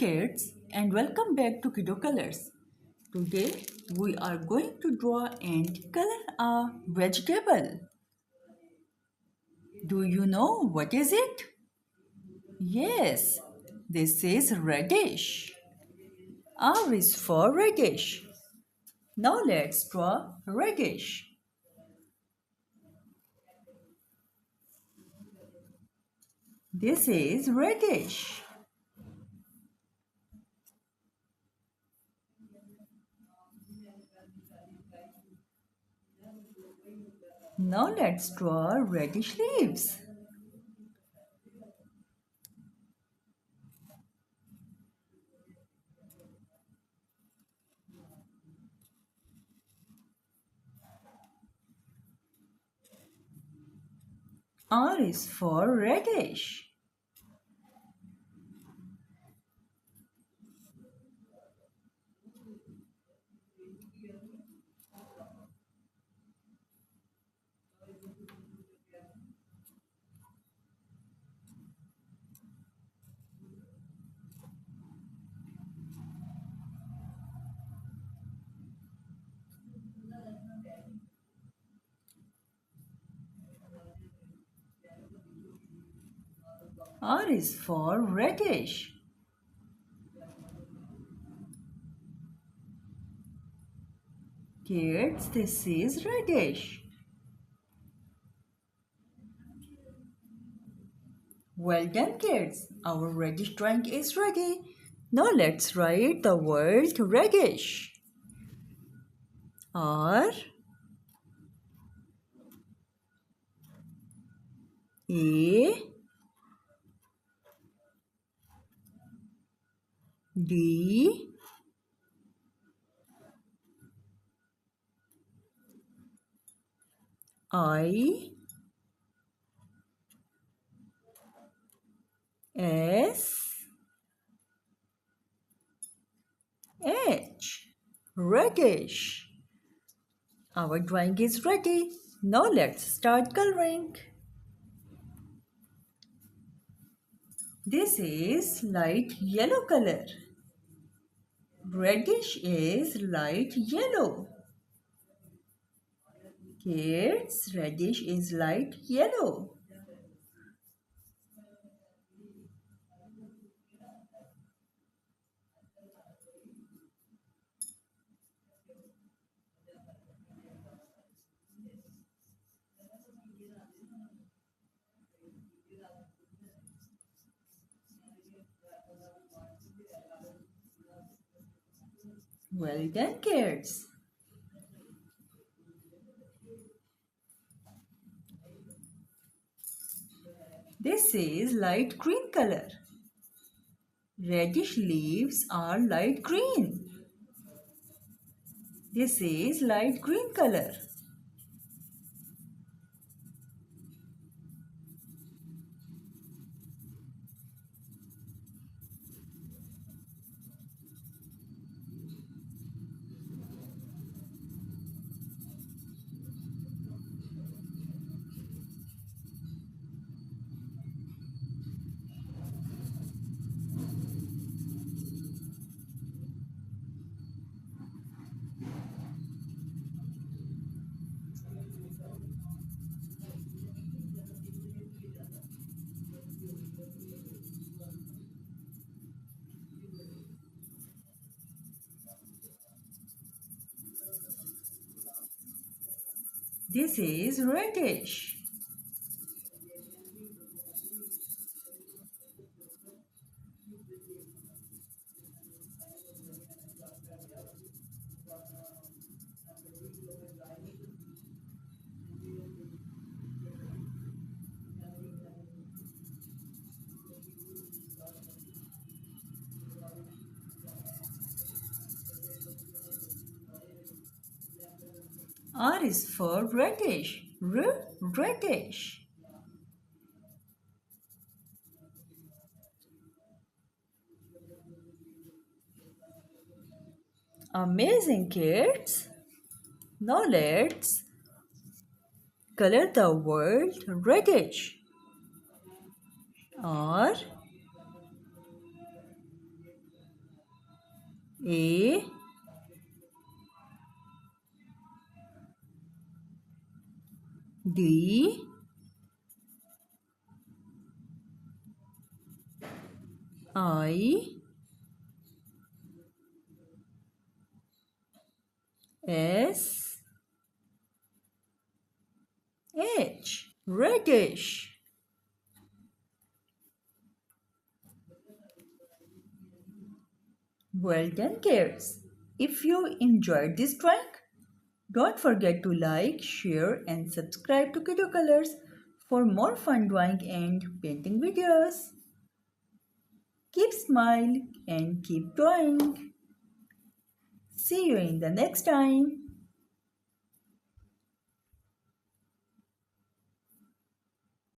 kids, and welcome back to Kiddo Colors. Today we are going to draw and color a vegetable. Do you know what is it? Yes, this is radish. R is for radish. Now let's draw radish. This is radish. Now let's draw radish leaves. R is for radish. R is for radish. Kids, this is radish. Well done, kids. Our radish drawing is ready. Now let's write the word radish. R A D I S H. Radish. Our drawing is ready. Now let's start coloring. This is light yellow color. Radish is light yellow. Kids, radish is light yellow. Well done, kids. This is light green color. Radish leaves are light green. This is light green color. This is radish. R is for radish. Radish. Amazing, kids. Now let's color the word radish. R A D I S H. Radish. Well done, kids. If you enjoyed this drawing, don't forget to like, share, and subscribe to Kiddo Colors for more fun drawing and painting videos. Keep smiling and keep drawing. See you in the next time.